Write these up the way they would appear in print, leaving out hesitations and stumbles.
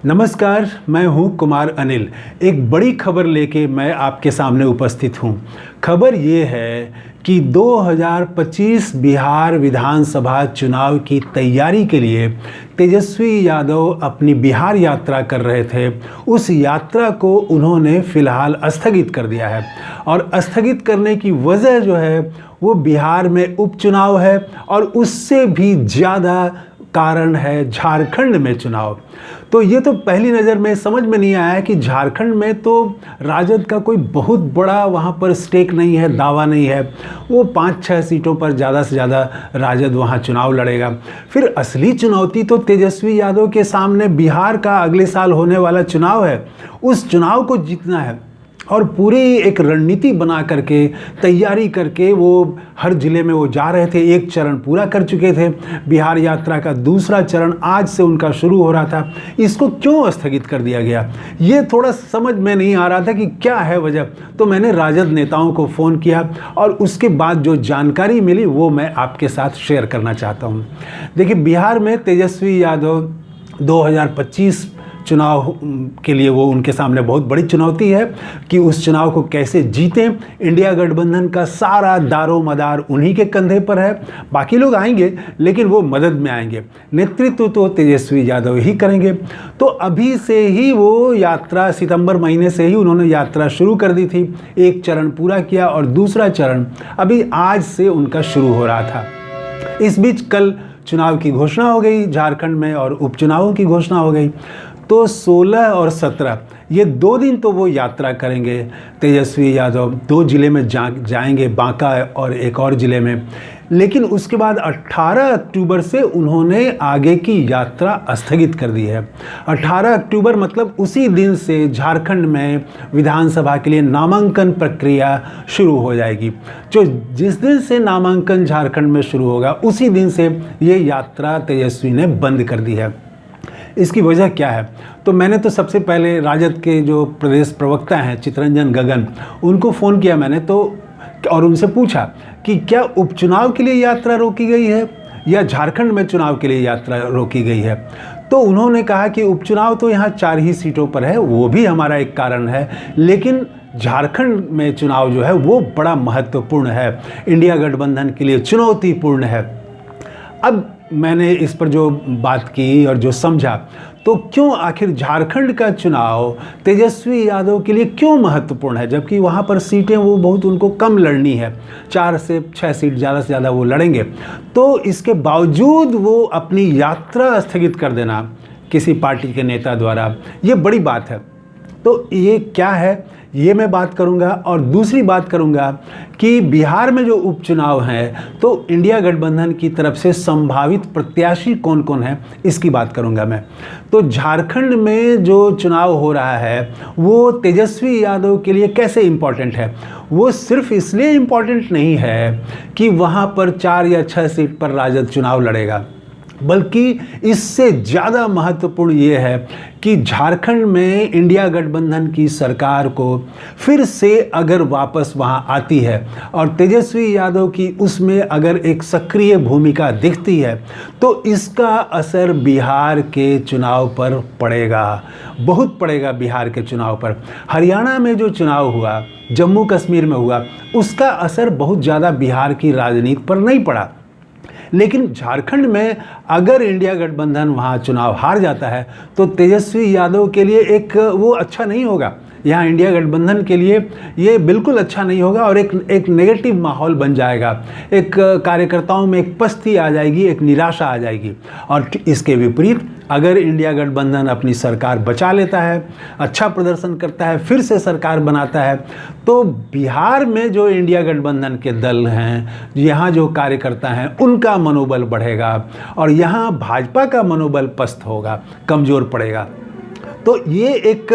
नमस्कार, मैं हूं कुमार अनिल। एक बड़ी खबर लेके मैं आपके सामने उपस्थित हूं। खबर ये है कि 2025 बिहार विधानसभा चुनाव की तैयारी के लिए तेजस्वी यादव अपनी बिहार यात्रा कर रहे थे। उस यात्रा को उन्होंने फिलहाल स्थगित कर दिया है और स्थगित करने की वजह जो है वो बिहार में उपचुनाव है और उससे भी ज़्यादा कारण है झारखंड में चुनाव। तो ये तो पहली नज़र में समझ में नहीं आया कि झारखंड में तो राजद का कोई बहुत बड़ा वहाँ पर स्टेक नहीं है, दावा नहीं है। वो 5-6 सीटों पर ज़्यादा से ज़्यादा राजद वहाँ चुनाव लड़ेगा। फिर असली चुनौती तो तेजस्वी यादव के सामने बिहार का अगले साल होने वाला चुनाव है। उस चुनाव को जीतना है और पूरी एक रणनीति बना करके तैयारी करके वो हर ज़िले में वो जा रहे थे। एक चरण पूरा कर चुके थे बिहार यात्रा का, दूसरा चरण आज से उनका शुरू हो रहा था। इसको क्यों स्थगित कर दिया गया, ये थोड़ा समझ में नहीं आ रहा था कि क्या है वजह। तो मैंने राजद नेताओं को फ़ोन किया और उसके बाद जो जानकारी मिली वो मैं आपके साथ शेयर करना चाहता हूँ। देखिए, बिहार में तेजस्वी यादव 2025 चुनाव के लिए वो उनके सामने बहुत बड़ी चुनौती है कि उस चुनाव को कैसे जीतें। इंडिया गठबंधन का सारा दारोमदार उन्हीं के कंधे पर है। बाकी लोग आएंगे लेकिन वो मदद में आएंगे, नेतृत्व तो तेजस्वी यादव ही करेंगे। तो अभी से ही वो यात्रा, सितंबर महीने से ही उन्होंने यात्रा शुरू कर दी थी। एक चरण पूरा किया और दूसरा चरण अभी आज से उनका शुरू हो रहा था। इस बीच कल चुनाव की घोषणा हो गई झारखंड में और उपचुनावों की घोषणा हो गई। तो 16 और 17 ये 2 दिन तो वो यात्रा करेंगे तेजस्वी यादव। 2 ज़िले में जाएंगे, बांका और एक और ज़िले में। लेकिन उसके बाद 18 अक्टूबर से उन्होंने आगे की यात्रा स्थगित कर दी है। 18 अक्टूबर मतलब उसी दिन से झारखंड में विधानसभा के लिए नामांकन प्रक्रिया शुरू हो जाएगी। जो जिस दिन से नामांकन झारखंड में शुरू होगा उसी दिन से ये यात्रा तेजस्वी ने बंद कर दी है। इसकी वजह क्या है? तो मैंने तो सबसे पहले राजद के जो प्रदेश प्रवक्ता हैं चितरंजन गगन, उनको फ़ोन किया मैंने तो और उनसे पूछा कि क्या उपचुनाव के लिए यात्रा रोकी गई है या झारखंड में चुनाव के लिए यात्रा रोकी गई है। तो उन्होंने कहा कि उपचुनाव तो यहाँ 4 ही सीटों पर है, वो भी हमारा एक कारण है, लेकिन झारखंड में चुनाव जो है वो बड़ा महत्वपूर्ण है, इंडिया गठबंधन के लिए चुनौतीपूर्ण है। अब मैंने इस पर जो बात की और जो समझा, तो क्यों आखिर झारखंड का चुनाव तेजस्वी यादव के लिए क्यों महत्वपूर्ण है, जबकि वहाँ पर सीटें वो बहुत उनको कम लड़नी है, 4 से 6 सीट ज़्यादा से ज़्यादा वो लड़ेंगे। तो इसके बावजूद वो अपनी यात्रा स्थगित कर देना किसी पार्टी के नेता द्वारा, ये बड़ी बात है। तो ये क्या है ये मैं बात करूंगा। और दूसरी बात करूंगा कि बिहार में जो उपचुनाव हैं तो इंडिया गठबंधन की तरफ से संभावित प्रत्याशी कौन कौन है इसकी बात करूंगा मैं। तो झारखंड में जो चुनाव हो रहा है वो तेजस्वी यादव के लिए कैसे इम्पॉर्टेंट है? वो सिर्फ इसलिए इम्पॉर्टेंट नहीं है कि वहाँ पर 4 या 6 सीट पर राजद चुनाव लड़ेगा, बल्कि इससे ज़्यादा महत्वपूर्ण ये है कि झारखंड में इंडिया गठबंधन की सरकार को फिर से अगर वापस वहाँ आती है और तेजस्वी यादव की उसमें अगर एक सक्रिय भूमिका दिखती है तो इसका असर बिहार के चुनाव पर पड़ेगा, बहुत पड़ेगा बिहार के चुनाव पर। हरियाणा में जो चुनाव हुआ, जम्मू कश्मीर में हुआ, उसका असर बहुत ज़्यादा बिहार की राजनीति पर नहीं पड़ा। लेकिन झारखंड में अगर इंडिया गठबंधन वहाँ चुनाव हार जाता है तो तेजस्वी यादव के लिए एक वो अच्छा नहीं होगा। यहाँ इंडिया गठबंधन के लिए ये बिल्कुल अच्छा नहीं होगा और एक नेगेटिव माहौल बन जाएगा। एक कार्यकर्ताओं में एक पस्ती आ जाएगी, एक निराशा आ जाएगी। और इसके विपरीत अगर इंडिया गठबंधन अपनी सरकार बचा लेता है, अच्छा प्रदर्शन करता है, फिर से सरकार बनाता है, तो बिहार में जो इंडिया गठबंधन के दल हैं, यहाँ जो कार्यकर्ता हैं, उनका मनोबल बढ़ेगा और यहाँ भाजपा का मनोबल पस्त होगा, कमज़ोर पड़ेगा। तो ये एक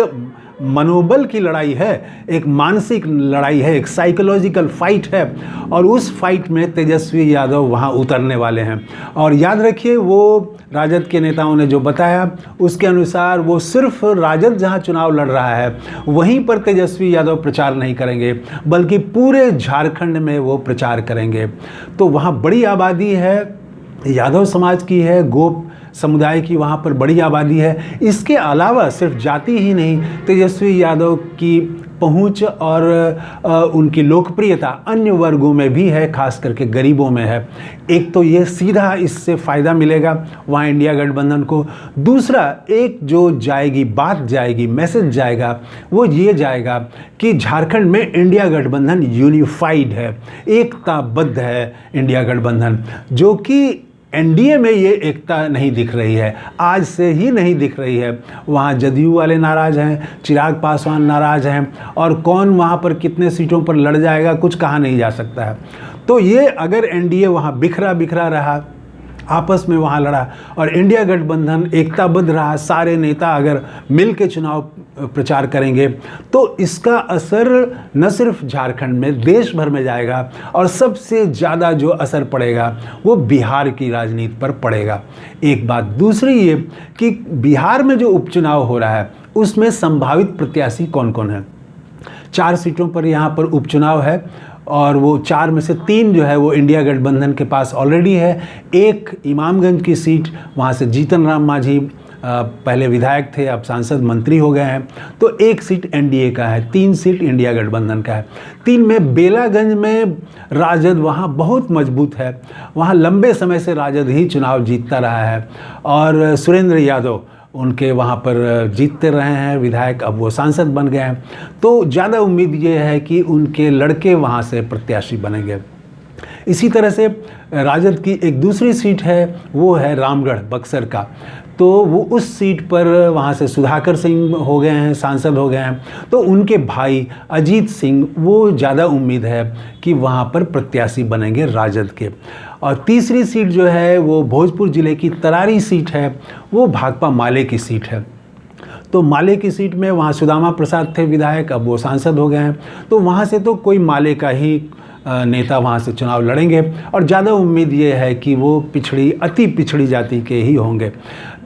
मनोबल की लड़ाई है, एक मानसिक लड़ाई है, एक साइकोलॉजिकल फाइट है और उस फाइट में तेजस्वी यादव वहाँ उतरने वाले हैं। और याद रखिए, वो राजद के नेताओं ने जो बताया उसके अनुसार वो सिर्फ राजद जहाँ चुनाव लड़ रहा है वहीं पर तेजस्वी यादव प्रचार नहीं करेंगे, बल्कि पूरे झारखंड में वो प्रचार करेंगे। तो वहाँ बड़ी आबादी है, यादव समाज की है, गोप समुदाय की वहाँ पर बड़ी आबादी है। इसके अलावा सिर्फ जाति ही नहीं, तेजस्वी यादव की पहुंच और उनकी लोकप्रियता अन्य वर्गों में भी है, खास करके गरीबों में है। एक तो ये सीधा इससे फ़ायदा मिलेगा वहाँ इंडिया गठबंधन को। दूसरा, एक जो जाएगी बात जाएगी, मैसेज जाएगा, वो ये जाएगा कि झारखंड में इंडिया गठबंधन यूनिफाइड है, एकताबद्ध है इंडिया गठबंधन, जो कि एनडीए में ये एकता नहीं दिख रही है, आज से ही नहीं दिख रही है। वहाँ जदयू वाले नाराज़ हैं, चिराग पासवान नाराज़ हैं, और कौन वहाँ पर कितने सीटों पर लड़ जाएगा कुछ कहा नहीं जा सकता है। तो ये अगर एनडीए वहाँ बिखरा बिखरा रहा, आपस में वहाँ लड़ा, और इंडिया गठबंधन एकताबद्ध रहा, सारे नेता अगर मिल के चुनाव प्रचार करेंगे, तो इसका असर न सिर्फ झारखंड में, देश भर में जाएगा, और सबसे ज़्यादा जो असर पड़ेगा वो बिहार की राजनीति पर पड़ेगा। एक बात। दूसरी ये कि बिहार में जो उपचुनाव हो रहा है उसमें संभावित प्रत्याशी कौन कौन है। 4 सीटों पर यहाँ पर उपचुनाव है, और वो 4 में से 3 जो है वो इंडिया गठबंधन के पास ऑलरेडी है। एक इमामगंज की सीट, वहाँ से जीतन राम मांझी पहले विधायक थे, अब सांसद मंत्री हो गए हैं, तो एक सीट एनडीए का है, 3 सीट इंडिया गठबंधन का है। 3 में बेलागंज में राजद वहाँ बहुत मजबूत है, वहाँ लंबे समय से राजद ही चुनाव जीतता रहा है, और सुरेंद्र यादव उनके वहाँ पर जीतते रहे हैं विधायक, अब वो सांसद बन गए हैं, तो ज़्यादा उम्मीद ये है कि उनके लड़के वहाँ से प्रत्याशी बनेंगे। इसी तरह से राजद की एक दूसरी सीट है, वो है रामगढ़ बक्सर का, तो वो उस सीट पर वहाँ से सुधाकर सिंह हो गए हैं, सांसद हो गए हैं, तो उनके भाई अजीत सिंह, वो ज़्यादा उम्मीद है कि वहाँ पर प्रत्याशी बनेंगे राजद के। और तीसरी सीट जो है वो भोजपुर ज़िले की तरारी सीट है, वो भाकपा माले की सीट है। तो माले की सीट में वहाँ सुदामा प्रसाद थे विधायक, अब वो सांसद हो गए हैं, तो वहाँ से तो कोई माले का ही नेता वहाँ से चुनाव लड़ेंगे, और ज़्यादा उम्मीद ये है कि वो पिछड़ी, अति पिछड़ी जाति के ही होंगे,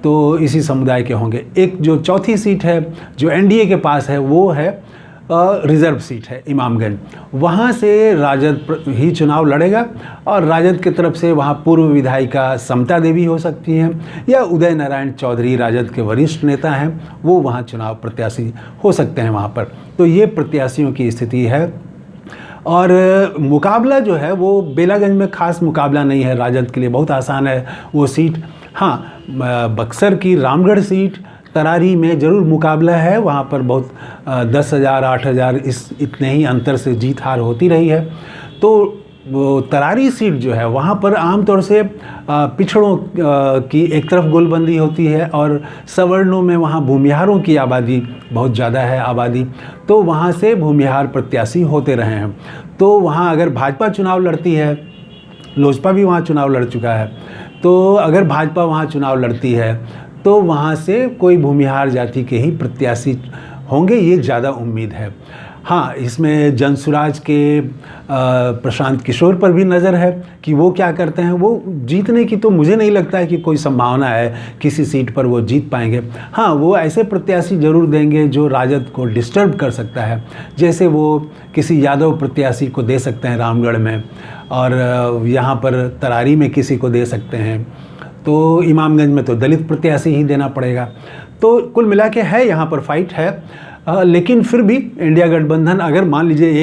तो इसी समुदाय के होंगे। एक जो चौथी सीट है जो एनडीए के पास है, वो है रिज़र्व सीट है इमामगंज, वहाँ से राजद ही चुनाव लड़ेगा, और राजद की तरफ से वहाँ पूर्व विधायिका समता देवी हो सकती हैं, या उदय नारायण चौधरी राजद के वरिष्ठ नेता हैं, वो वहाँ चुनाव प्रत्याशी हो सकते हैं वहाँ पर। तो ये प्रत्याशियों की स्थिति है। और मुकाबला जो है वो बेलागंज में खास मुकाबला नहीं है, राजद के लिए बहुत आसान है वो सीट। हाँ, बक्सर की रामगढ़ सीट, तरारी में ज़रूर मुकाबला है, वहाँ पर बहुत 10,000 8,000 इतने ही अंतर से जीत हार होती रही है। तो वो तरारी सीट जो है वहाँ पर आमतौर से पिछड़ों की एक तरफ गोलबंदी होती है, और सवर्णों में वहाँ भूमिहारों की आबादी बहुत ज़्यादा है आबादी, तो वहाँ से भूमिहार प्रत्याशी होते रहे हैं। तो वहाँ अगर भाजपा चुनाव लड़ती है, लोजपा भी वहाँ चुनाव लड़ चुका है, तो अगर भाजपा वहाँ चुनाव लड़ती है तो वहाँ से कोई भूमिहार जाति के ही प्रत्याशी होंगे, ये ज़्यादा उम्मीद है। हाँ, इसमें जनसुराज के प्रशांत किशोर पर भी नज़र है कि वो क्या करते हैं। वो जीतने की तो मुझे नहीं लगता है कि कोई संभावना है किसी सीट पर वो जीत पाएंगे। हाँ, वो ऐसे प्रत्याशी ज़रूर देंगे जो राजद को डिस्टर्ब कर सकता है, जैसे वो किसी यादव प्रत्याशी को दे सकते हैं रामगढ़ में, और यहाँ पर तरारी में किसी को दे सकते हैं, तो इमामगंज में तो दलित प्रत्याशी ही देना पड़ेगा। तो कुल मिला के है यहाँ पर फाइट है। लेकिन फिर भी इंडिया गठबंधन अगर मान लीजिए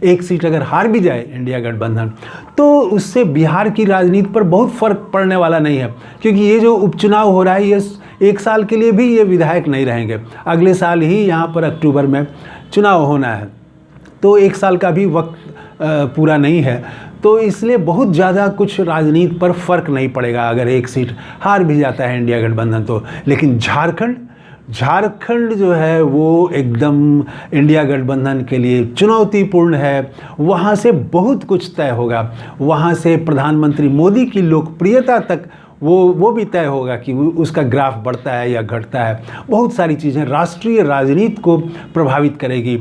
एक सीट अगर हार भी जाए इंडिया गठबंधन, तो उससे बिहार की राजनीति पर बहुत फ़र्क पड़ने वाला नहीं है, क्योंकि ये जो उपचुनाव हो रहा है ये 1 साल के लिए भी ये विधायक नहीं रहेंगे, अगले साल ही यहाँ पर अक्टूबर में चुनाव होना है, तो 1 साल का भी वक्त पूरा नहीं है, तो इसलिए बहुत ज़्यादा कुछ राजनीति पर फ़र्क नहीं पड़ेगा अगर एक सीट हार भी जाता है इंडिया गठबंधन तो। लेकिन झारखंड जो है वो एकदम इंडिया गठबंधन के लिए चुनौतीपूर्ण है। वहाँ से बहुत कुछ तय होगा, वहाँ से प्रधानमंत्री मोदी की लोकप्रियता तक वो भी तय होगा कि उसका ग्राफ बढ़ता है या घटता है। बहुत सारी चीज़ें राष्ट्रीय राजनीति को प्रभावित करेगी।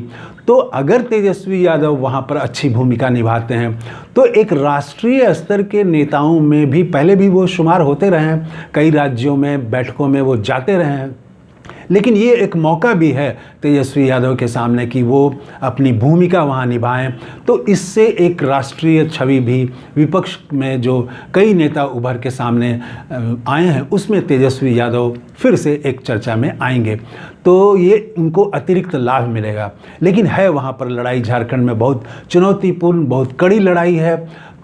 तो अगर तेजस्वी यादव वहाँ पर अच्छी भूमिका निभाते हैं तो एक राष्ट्रीय स्तर के नेताओं में भी पहले भी वो शुमार होते रहे हैं, कई राज्यों में बैठकों में वो जाते रहे हैं, लेकिन ये एक मौका भी है तेजस्वी यादव के सामने कि वो अपनी भूमिका वहाँ निभाएं। तो इससे एक राष्ट्रीय छवि भी विपक्ष में जो कई नेता उभर के सामने आए हैं उसमें तेजस्वी यादव फिर से एक चर्चा में आएंगे, तो ये उनको अतिरिक्त लाभ मिलेगा। लेकिन है वहाँ पर लड़ाई झारखंड में बहुत चुनौतीपूर्ण, बहुत कड़ी लड़ाई है।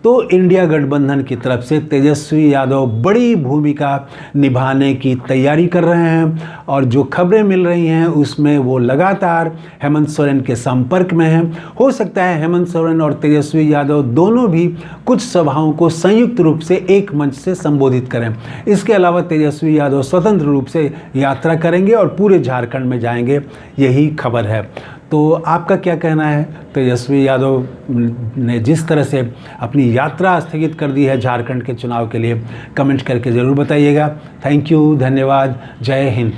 तो इंडिया गठबंधन की तरफ से तेजस्वी यादव बड़ी भूमिका निभाने की तैयारी कर रहे हैं और जो खबरें मिल रही हैं उसमें वो लगातार हेमंत सोरेन के संपर्क में हैं। हो सकता है हेमंत सोरेन और तेजस्वी यादव दोनों भी कुछ सभाओं को संयुक्त रूप से एक मंच से संबोधित करें। इसके अलावा तेजस्वी यादव स्वतंत्र रूप से यात्रा करेंगे और पूरे झारखंड में जाएंगे, यही खबर है। तो आपका क्या कहना है? तेजस्वी यादव ने जिस तरह से अपनी यात्रा स्थगित कर दी है झारखंड के चुनाव के लिए, कमेंट करके ज़रूर बताइएगा। थैंक यू, धन्यवाद, जय हिंद।